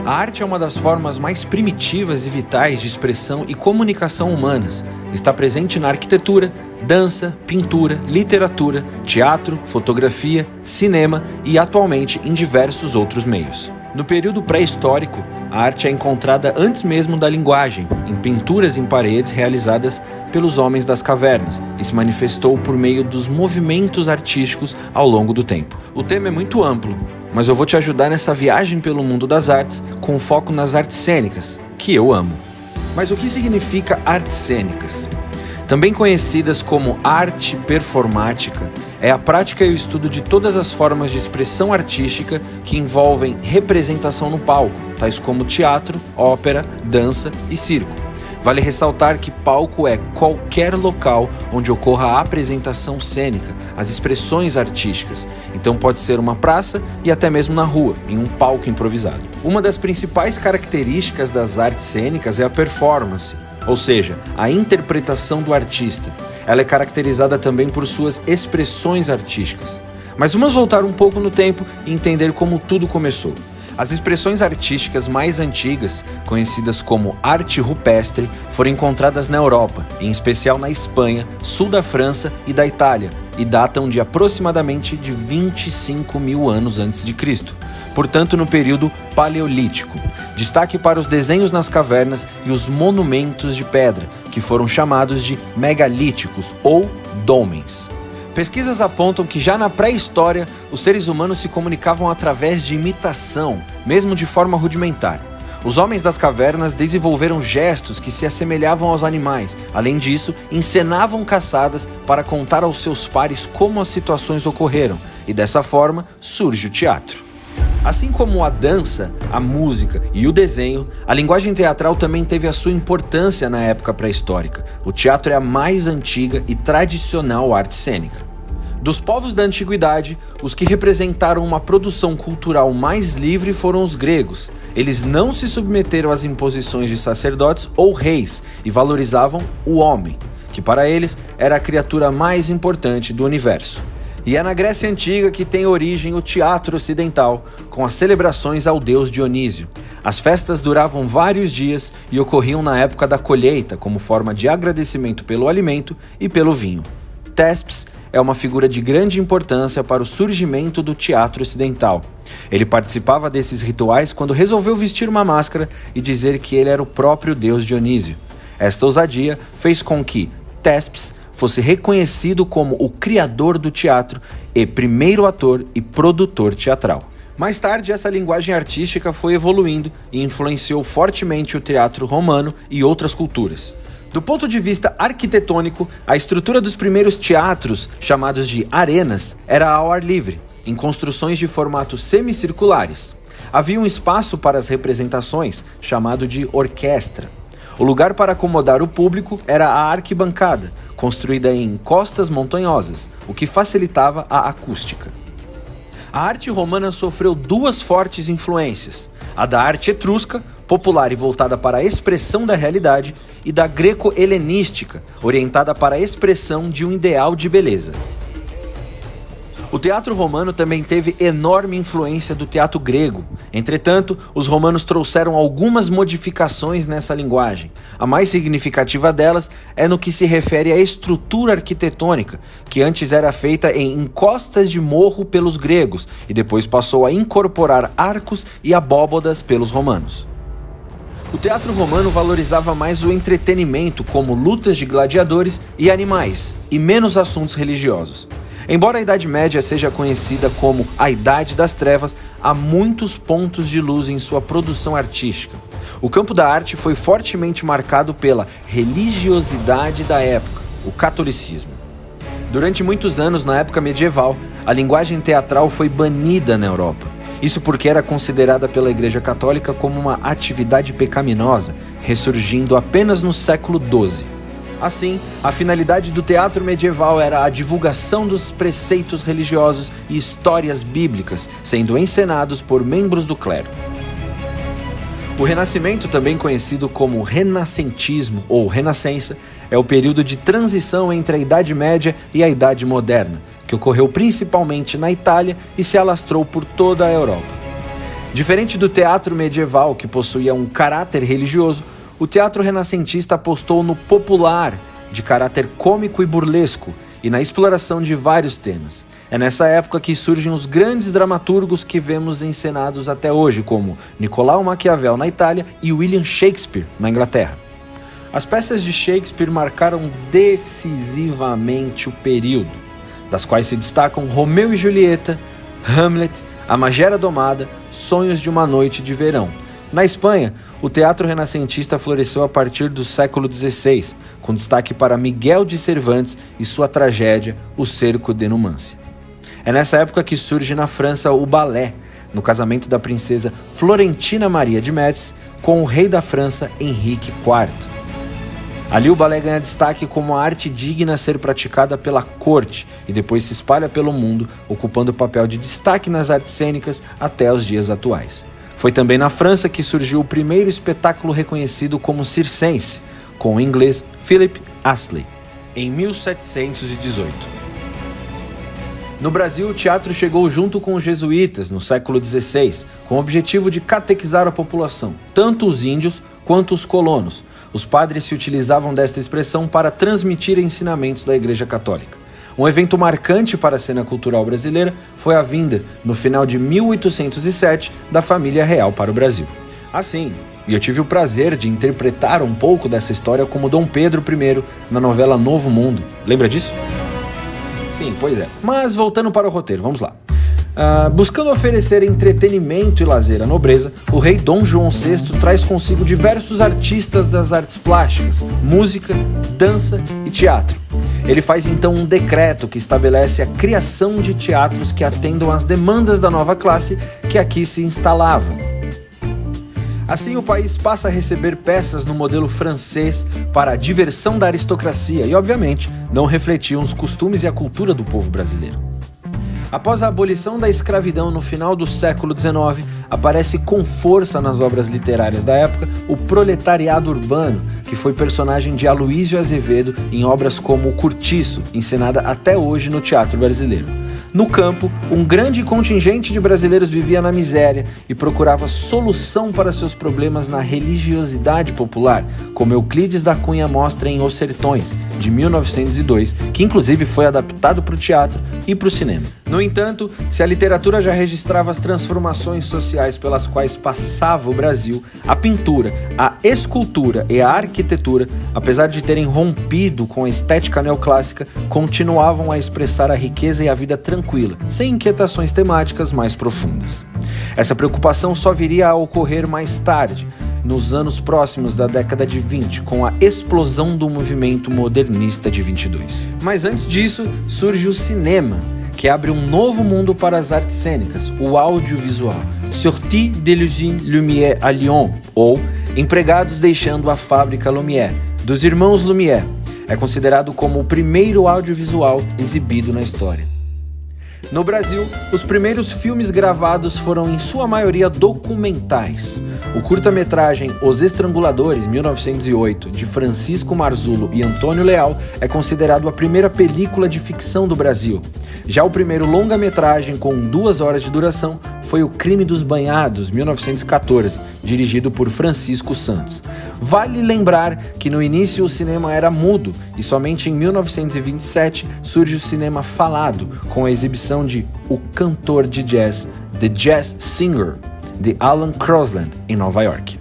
A arte é uma das formas mais primitivas e vitais de expressão e comunicação humanas. Está presente na arquitetura, dança, pintura, literatura, teatro, fotografia, cinema e atualmente em diversos outros meios. No período pré-histórico, a arte é encontrada antes mesmo da linguagem, em pinturas em paredes realizadas pelos homens das cavernas, e se manifestou por meio dos movimentos artísticos ao longo do tempo. O tema é muito amplo, mas eu vou te ajudar nessa viagem pelo mundo das artes com foco nas artes cênicas, que eu amo. Mas o que significa artes cênicas? Também conhecidas como arte performática, é a prática e o estudo de todas as formas de expressão artística que envolvem representação no palco, tais como teatro, ópera, dança e circo. Vale ressaltar que palco é qualquer local onde ocorra a apresentação cênica, as expressões artísticas. Então pode ser uma praça e até mesmo na rua, em um palco improvisado. Uma das principais características das artes cênicas é a performance, ou seja, a interpretação do artista. Ela é caracterizada também por suas expressões artísticas. Mas vamos voltar um pouco no tempo e entender como tudo começou. As expressões artísticas mais antigas, conhecidas como arte rupestre, foram encontradas na Europa, em especial na Espanha, sul da França e da Itália, e datam de aproximadamente de 25 mil anos antes de Cristo, portanto no período paleolítico. Destaque para os desenhos nas cavernas e os monumentos de pedra, que foram chamados de megalíticos ou dólmens. Pesquisas apontam que já na pré-história, os seres humanos se comunicavam através de imitação, mesmo de forma rudimentar. Os homens das cavernas desenvolveram gestos que se assemelhavam aos animais. Além disso, encenavam caçadas para contar aos seus pares como as situações ocorreram, e dessa forma surge o teatro. Assim como a dança, a música e o desenho, a linguagem teatral também teve a sua importância na época pré-histórica. O teatro é a mais antiga e tradicional arte cênica. Dos povos da antiguidade, os que representaram uma produção cultural mais livre foram os gregos. Eles não se submeteram às imposições de sacerdotes ou reis e valorizavam o homem, que para eles era a criatura mais importante do universo. E é na Grécia Antiga que tem origem o teatro ocidental, com as celebrações ao deus Dionísio. As festas duravam vários dias e ocorriam na época da colheita, como forma de agradecimento pelo alimento e pelo vinho. Thespis é uma figura de grande importância para o surgimento do teatro ocidental. Ele participava desses rituais quando resolveu vestir uma máscara e dizer que ele era o próprio deus Dionísio. Esta ousadia fez com que Thespis fosse reconhecido como o criador do teatro e primeiro ator e produtor teatral. Mais tarde, essa linguagem artística foi evoluindo e influenciou fortemente o teatro romano e outras culturas. Do ponto de vista arquitetônico, a estrutura dos primeiros teatros, chamados de arenas, era ao ar livre, em construções de formatos semicirculares. Havia um espaço para as representações, chamado de orquestra. O lugar para acomodar o público era a arquibancada, construída em encostas montanhosas, o que facilitava a acústica. A arte romana sofreu duas fortes influências: a da arte etrusca, popular e voltada para a expressão da realidade, e da greco-helenística, orientada para a expressão de um ideal de beleza. O teatro romano também teve enorme influência do teatro grego. Entretanto, os romanos trouxeram algumas modificações nessa linguagem. A mais significativa delas é no que se refere à estrutura arquitetônica, que antes era feita em encostas de morro pelos gregos e depois passou a incorporar arcos e abóbadas pelos romanos. O teatro romano valorizava mais o entretenimento, como lutas de gladiadores e animais, e menos assuntos religiosos. Embora a Idade Média seja conhecida como a Idade das Trevas, há muitos pontos de luz em sua produção artística. O campo da arte foi fortemente marcado pela religiosidade da época, o catolicismo. Durante muitos anos, na época medieval, a linguagem teatral foi banida na Europa. Isso porque era considerada pela Igreja Católica como uma atividade pecaminosa, ressurgindo apenas no século XII. Assim, a finalidade do teatro medieval era a divulgação dos preceitos religiosos e histórias bíblicas, sendo encenados por membros do clero. O Renascimento, também conhecido como renascentismo ou renascença, é o período de transição entre a Idade Média e a Idade Moderna, que ocorreu principalmente na Itália e se alastrou por toda a Europa. Diferente do teatro medieval, que possuía um caráter religioso, o teatro renascentista apostou no popular, de caráter cômico e burlesco, e na exploração de vários temas. É nessa época que surgem os grandes dramaturgos que vemos encenados até hoje, como Nicolau Maquiavel na Itália e William Shakespeare na Inglaterra. As peças de Shakespeare marcaram decisivamente o período, das quais se destacam Romeu e Julieta, Hamlet, A Megera Domada, Sonhos de uma Noite de Verão. Na Espanha, o teatro renascentista floresceu a partir do século XVI, com destaque para Miguel de Cervantes e sua tragédia O Cerco de Numância. É nessa época que surge na França o balé, no casamento da princesa Florentina Maria de Médici com o rei da França Henrique IV. Ali o balé ganha destaque como a arte digna a ser praticada pela corte e depois se espalha pelo mundo, ocupando o papel de destaque nas artes cênicas até os dias atuais. Foi também na França que surgiu o primeiro espetáculo reconhecido como circense, com o inglês Philip Astley, em 1718. No Brasil, o teatro chegou junto com os jesuítas no século XVI, com o objetivo de catequizar a população, tanto os índios quanto os colonos. Os padres se utilizavam desta expressão para transmitir ensinamentos da Igreja Católica. Um evento marcante para a cena cultural brasileira foi a vinda, no final de 1807, da família real para o Brasil. Assim, eu tive o prazer de interpretar um pouco dessa história como Dom Pedro I na novela Novo Mundo. Lembra disso? Sim, pois é. Mas voltando para o roteiro, vamos lá. Buscando oferecer entretenimento e lazer à nobreza, o rei Dom João VI traz consigo diversos artistas das artes plásticas, música, dança e teatro. Ele faz então um decreto que estabelece a criação de teatros que atendam às demandas da nova classe que aqui se instalava. Assim, o país passa a receber peças no modelo francês para a diversão da aristocracia e, obviamente, não refletiam os costumes e a cultura do povo brasileiro. Após a abolição da escravidão no final do século XIX, aparece com força nas obras literárias da época o proletariado urbano, que foi personagem de Aloísio Azevedo em obras como O Curtiço, encenada até hoje no teatro brasileiro. No campo, um grande contingente de brasileiros vivia na miséria e procurava solução para seus problemas na religiosidade popular, como Euclides da Cunha mostra em Os Sertões, de 1902, que inclusive foi adaptado para o teatro e para o cinema. No entanto, se a literatura já registrava as transformações sociais pelas quais passava o Brasil, a pintura, a escultura e a arquitetura, apesar de terem rompido com a estética neoclássica, continuavam a expressar a riqueza e a vida tranquila, sem inquietações temáticas mais profundas. Essa preocupação só viria a ocorrer mais tarde, nos anos próximos da década de 20, com a explosão do movimento modernista de 22. Mas antes disso, surge o cinema, que abre um novo mundo para as artes cênicas, o audiovisual. Sortie de l'usine Lumière à Lyon, ou Empregados deixando a fábrica Lumière, dos irmãos Lumière. É considerado como o primeiro audiovisual exibido na história. No Brasil, os primeiros filmes gravados foram em sua maioria documentais. O curta-metragem Os Estranguladores, 1908, de Francisco Marzullo e Antônio Leal, é considerado a primeira película de ficção do Brasil. Já o primeiro longa-metragem com 2 horas de duração foi O Crime dos Banhados, 1914, dirigido por Francisco Santos. Vale lembrar que no início o cinema era mudo e somente em 1927 surge o cinema falado, com a exibição de O Cantor de Jazz, The Jazz Singer, de Alan Crosland, em Nova York.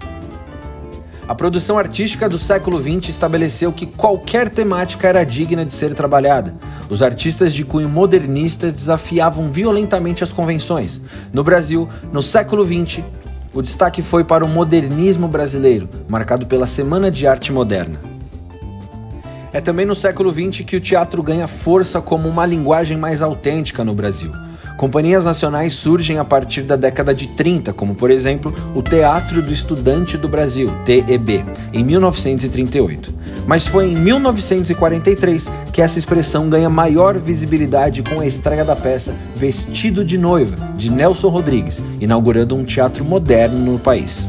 A produção artística do século XX estabeleceu que qualquer temática era digna de ser trabalhada. Os artistas de cunho modernista desafiavam violentamente as convenções. No Brasil, no século XX, o destaque foi para o modernismo brasileiro, marcado pela Semana de Arte Moderna. É também no século XX que o teatro ganha força como uma linguagem mais autêntica no Brasil. Companhias nacionais surgem a partir da década de 30, como por exemplo o Teatro do Estudante do Brasil, TEB, em 1938. Mas foi em 1943 que essa expressão ganha maior visibilidade com a estreia da peça Vestido de Noiva, de Nelson Rodrigues, inaugurando um teatro moderno no país.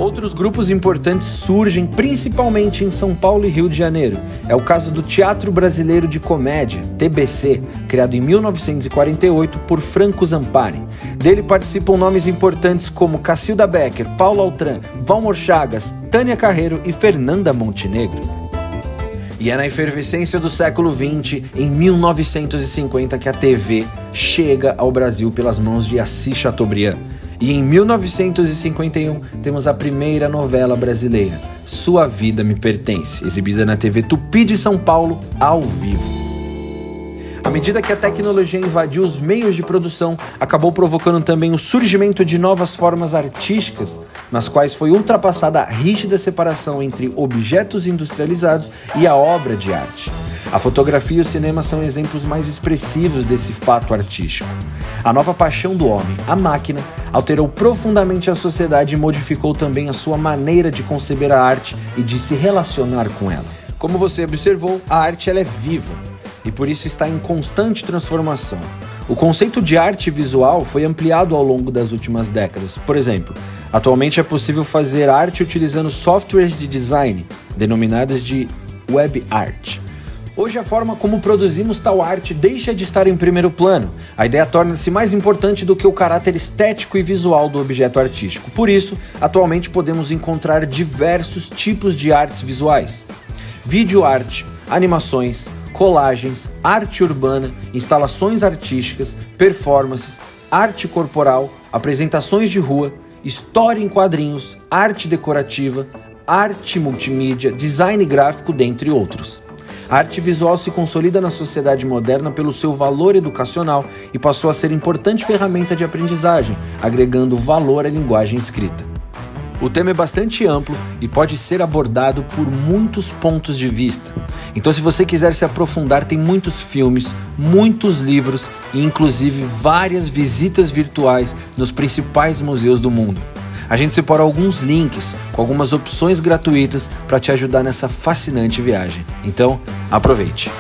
Outros grupos importantes surgem principalmente em São Paulo e Rio de Janeiro. É o caso do Teatro Brasileiro de Comédia, TBC, criado em 1948 por Franco Zampari. Dele participam nomes importantes como Cacilda Becker, Paulo Altran, Valmor Chagas, Tânia Carreiro e Fernanda Montenegro. E é na efervescência do século XX, em 1950, que a TV chega ao Brasil pelas mãos de Assis Chateaubriand. E em 1951 temos a primeira novela brasileira, Sua Vida Me Pertence, exibida na TV Tupi de São Paulo, ao vivo. À medida que a tecnologia invadiu os meios de produção, acabou provocando também o surgimento de novas formas artísticas, nas quais foi ultrapassada a rígida separação entre objetos industrializados e a obra de arte. A fotografia e o cinema são exemplos mais expressivos desse fato artístico. A nova paixão do homem, a máquina, alterou profundamente a sociedade e modificou também a sua maneira de conceber a arte e de se relacionar com ela. Como você observou, a arte ela é viva e por isso está em constante transformação. O conceito de arte visual foi ampliado ao longo das últimas décadas. Por exemplo, atualmente é possível fazer arte utilizando softwares de design, denominadas de web art. Hoje a forma como produzimos tal arte deixa de estar em primeiro plano. A ideia torna-se mais importante do que o caráter estético e visual do objeto artístico. Por isso, atualmente podemos encontrar diversos tipos de artes visuais. Vídeo arte, animações, colagens, arte urbana, instalações artísticas, performances, arte corporal, apresentações de rua, história em quadrinhos, arte decorativa, arte multimídia, design gráfico, dentre outros. A arte visual se consolida na sociedade moderna pelo seu valor educacional e passou a ser importante ferramenta de aprendizagem, agregando valor à linguagem escrita. O tema é bastante amplo e pode ser abordado por muitos pontos de vista. Então, se você quiser se aprofundar, tem muitos filmes, muitos livros e inclusive várias visitas virtuais nos principais museus do mundo. A gente separou alguns links com algumas opções gratuitas para te ajudar nessa fascinante viagem. Então, aproveite!